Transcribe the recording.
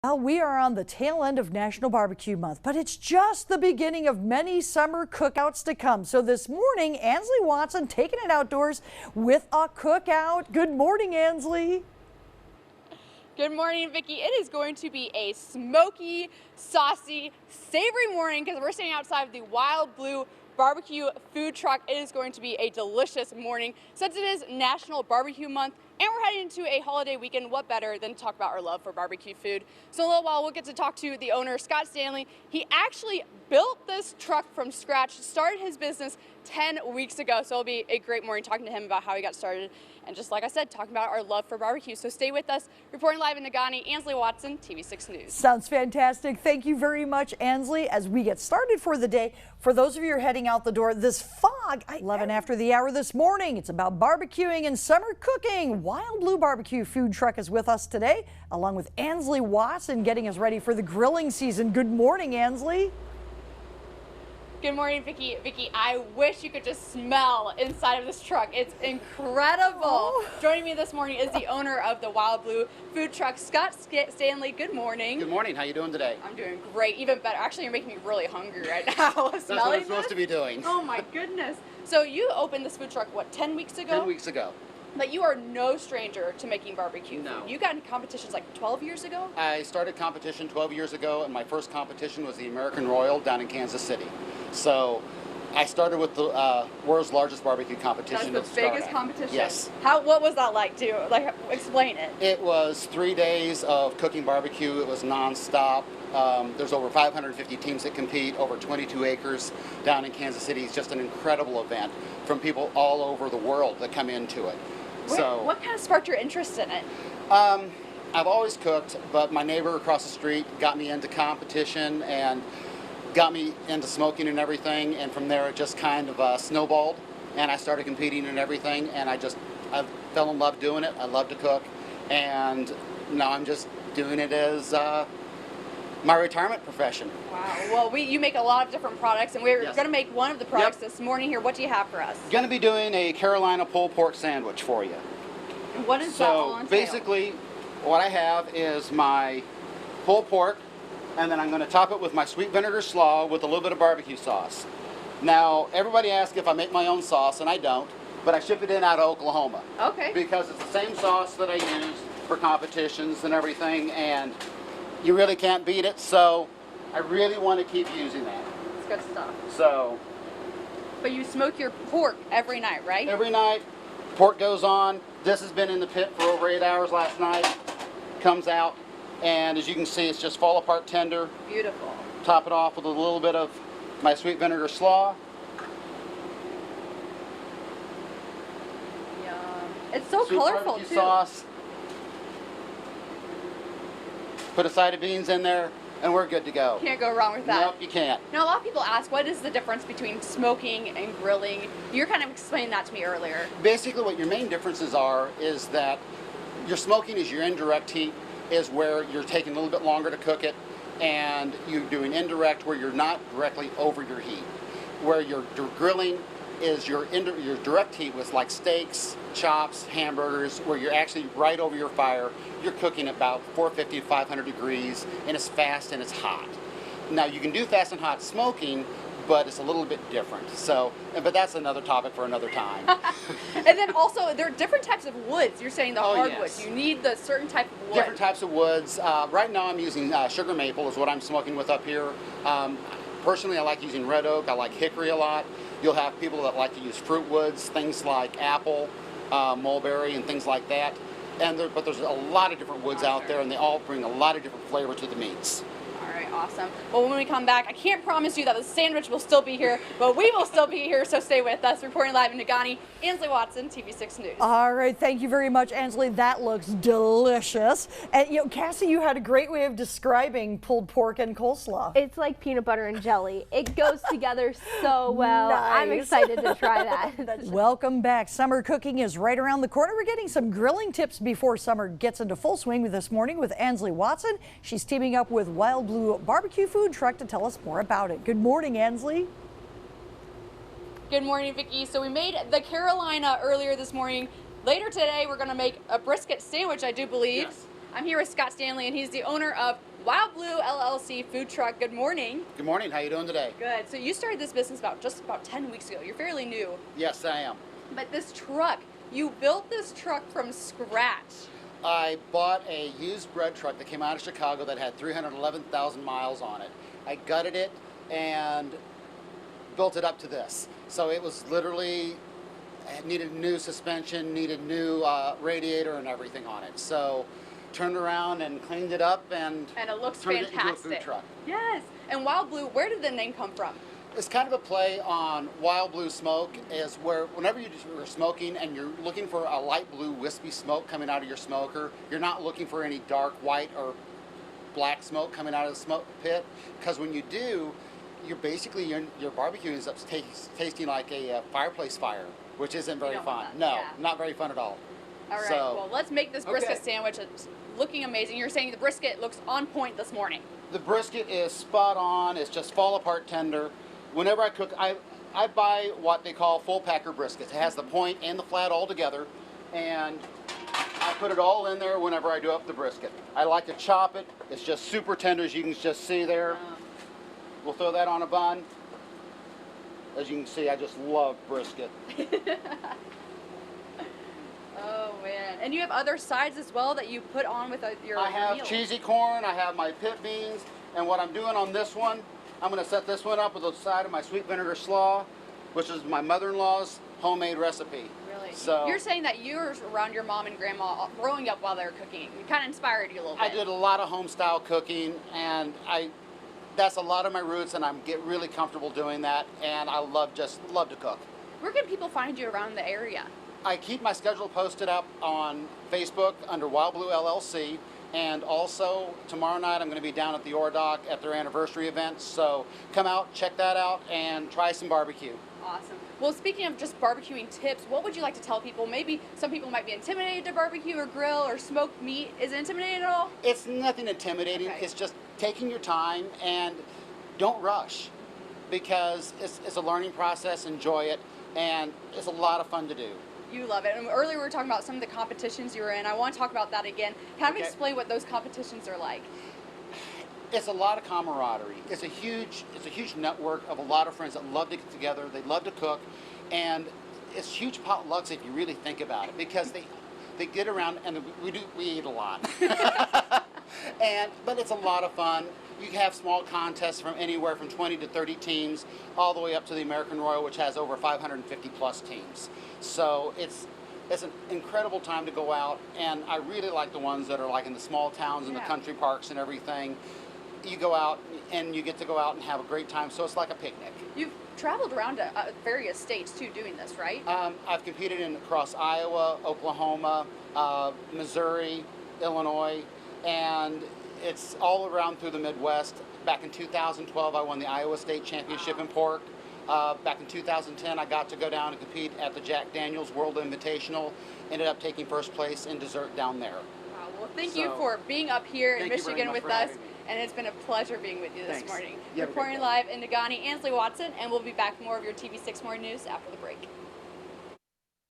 Well, we are on the tail end of National Barbecue Month, but it's just the beginning of many summer cookouts to come. So this morning, Ansley Watson taking it outdoors with a cookout. Good morning, Ansley. Good morning, Vicki. It is going to be a smoky, saucy, savory morning because we're standing outside of the Wild Blue BBQ food truck. It is going to be a delicious morning since it is National Barbecue Month and we're heading into a holiday weekend. What better than to talk about our love for barbecue food? So in a little while, we'll get to talk to the owner, Scott Stanley. He actually built this truck from scratch, started his business 10 weeks ago. So it'll be a great morning talking to him about how he got started. And just like I said, talking about our love for barbecue. So stay with us. Reporting live in Nagani, Ansley Watson, TV6 News. Sounds fantastic. Thank you very much, Ansley. As we get started for the day, for those of you who are heading out the door, this fog, 11 after the hour this morning. It's about barbecuing and summer cooking. Wild Blue BBQ food truck is with us today, along with Ansley Watson, getting us ready for the grilling season. Good morning, Ansley. Good morning, Vicki. Vicki, I wish you could just smell inside of this truck. It's incredible. Oh. Joining me this morning is the owner of the Wild Blue food truck, Scott Stanley. Good morning. Good morning. How you doing today? I'm doing great. Even better. Actually, you're making me really hungry right now. That's what I'm supposed to be doing. Oh my goodness. So you opened this food truck, what, 10 weeks ago? 10 weeks ago. But you are no stranger to making barbecue. No. You got in competitions like 12 years ago? I started competition 12 years ago, and my first competition was the American Royal down in Kansas City. So I started with the world's largest barbecue competition. That's the biggest competition? Yes. What was that like to, explain it? It was 3 days of cooking barbecue. It was nonstop. There's over 550 teams that compete, over 22 acres down in Kansas City. It's just an incredible event from people all over the world that come into it. What kind of sparked your interest in it? I've always cooked, but my neighbor across the street got me into competition and got me into smoking and everything, and from there it just kind of snowballed, and I started competing and everything, and I fell in love doing it. I love to cook, and now I'm just doing it as my retirement profession. Wow. Well, you make a lot of different products, and we're going to make one of the products this morning here. What do you have for us? Going to be doing a Carolina pulled pork sandwich for you. And what is that all entail? So basically, what I have is my pulled pork, and then I'm going to top it with my sweet vinegar slaw with a little bit of barbecue sauce. Now, everybody asks if I make my own sauce, and I don't, but I ship it in out of Oklahoma. Okay. Because it's the same sauce that I use for competitions and everything, and you really can't beat it, so I really want to keep using that. It's good stuff. So. But you smoke your pork every night, right? Every night, pork goes on. This has been in the pit for over 8 hours last night. Comes out, and as you can see, it's just fall apart tender. Beautiful. Top it off with a little bit of my sweet vinegar slaw. Yum. It's so colorful too. Sauce. Put a side of beans in there, and we're good to go. Can't go wrong with that. Nope, you can't. Now, a lot of people ask, what is the difference between smoking and grilling? You're kind of explaining that to me earlier. Basically, what your main differences are is that your smoking is your indirect heat, is where you're taking a little bit longer to cook it, and you're doing indirect where you're not directly over your heat. Where your grilling is your direct heat with like steaks, chops, hamburgers, where you're actually right over your fire. You're cooking about 450 to 500 degrees, and it's fast and it's hot. Now you can do fast and hot smoking, but it's a little bit different. So, but that's another topic for another time. And then also, there are different types of woods. You're saying the hardwoods. Yes. You need the certain type of wood. Different types of woods. Right now I'm using sugar maple is what I'm smoking with up here. Personally, I like using red oak. I like hickory a lot. You'll have people that like to use fruit woods, things like apple, mulberry, and things like that. But there's a lot of different woods out there, and they all bring a lot of different flavor to the meats. All right, awesome. Well, when we come back, I can't promise you that the sandwich will still be here, but we will still be here, so stay with us. Reporting live in Nagani, Ansley Watson, TV6 News. All right, thank you very much, Ansley. That looks delicious. And Cassie, you had a great way of describing pulled pork and coleslaw. It's like peanut butter and jelly. It goes together so well. Nice. I'm excited to try that. Welcome back. Summer cooking is right around the corner. We're getting some grilling tips before summer gets into full swing this morning with Ansley Watson. She's teaming up with Wild Blue BBQ food truck to tell us more about it. Good morning, Ansley. Good morning, Vicki. So we made the Carolina earlier this morning. Later today, we're going to make a brisket sandwich, I do believe. Yes. I'm here with Scott Stanley, and he's the owner of Wild Blue LLC food truck. Good morning. Good morning. How you doing today? Good. So you started this business just about 10 weeks ago. You're fairly new. Yes, I am. But this truck, you built this truck from scratch. I bought a used bread truck that came out of Chicago that had 311,000 miles on it. I gutted it and built it up to this. So it was literally, it needed new suspension, needed new radiator and everything on it. So turned around and cleaned it up and it looks turned fantastic. it into a food truck. Yes. And Wild Blue, where did the name come from? It's kind of a play on Wild Blue Smoke, is where whenever you're smoking and you're looking for a light blue wispy smoke coming out of your smoker, you're not looking for any dark white or black smoke coming out of the smoke pit, because when you do, you're basically, your barbecue ends up tasting like a fireplace fire, which isn't very don't fun. want that, No, yeah. not very fun at all. All right, So- well, let's make this brisket Okay. sandwich. It's looking amazing. You're saying the brisket looks on point this morning. The brisket is spot on. It's just fall apart tender. Whenever I cook, I buy what they call full packer briskets. It has the point and the flat all together, and I put it all in there whenever I do up the brisket. I like to chop it. It's just super tender, as you can just see there. We'll throw that on a bun. As you can see, I just love brisket. Oh, man. And you have other sides as well that you put on with your I have meals. cheesy corn, I have my pit beans, and what I'm doing on this one, I'm going to set this one up with the side of my sweet vinegar slaw, which is my mother-in-law's homemade recipe. Really? So You're saying that you were around your mom and grandma growing up while they were cooking. It kind of inspired you a little bit. I did a lot of home-style cooking, and that's a lot of my roots, and I get really comfortable doing that, and I love to cook. Where can people find you around the area? I keep my schedule posted up on Facebook under Wild Blue LLC, and also tomorrow night I'm going to be down at the Ordock at their anniversary event, so come out, check that out, and try some barbecue. Awesome. Well, speaking of just barbecuing tips, what would you like to tell people? Maybe some people might be intimidated to barbecue or grill or smoke meat. Is it intimidating at all? It's nothing intimidating. Okay. It's just taking your time and don't rush, because it's a learning process. Enjoy it, and it's a lot of fun to do. You love it. And earlier we were talking about some of the competitions you were in. I want to talk about that again. Kind of Okay. explain what those competitions are like. It's a lot of camaraderie. It's a huge network of a lot of friends that love to get together. They love to cook, and it's huge potlucks if you really think about it, because they get around and we eat a lot. But it's a lot of fun. You have small contests from anywhere from 20 to 30 teams, all the way up to the American Royal, which has over 550 plus teams. So it's an incredible time to go out, and I really like the ones that are like in the small towns and the Yeah. country parks and everything. You go out and you get to go out and have a great time, so it's like a picnic. You've traveled around to various states too doing this, right? I've competed across Iowa, Oklahoma, Missouri, Illinois, and it's all around through the Midwest. Back in 2012, I won the Iowa State Championship in pork. Back in 2010, I got to go down and compete at the Jack Daniel's World Invitational. Ended up taking first place in dessert down there. Wow. Well, thank you So- for being up here in Thank you very Michigan much with for us. having me. And it's been a pleasure being with you this Thanks. morning. You have a great Reporting day. live in Nagani, Ansley Watson, and we'll be back with more of your TV6 Morning News after the break.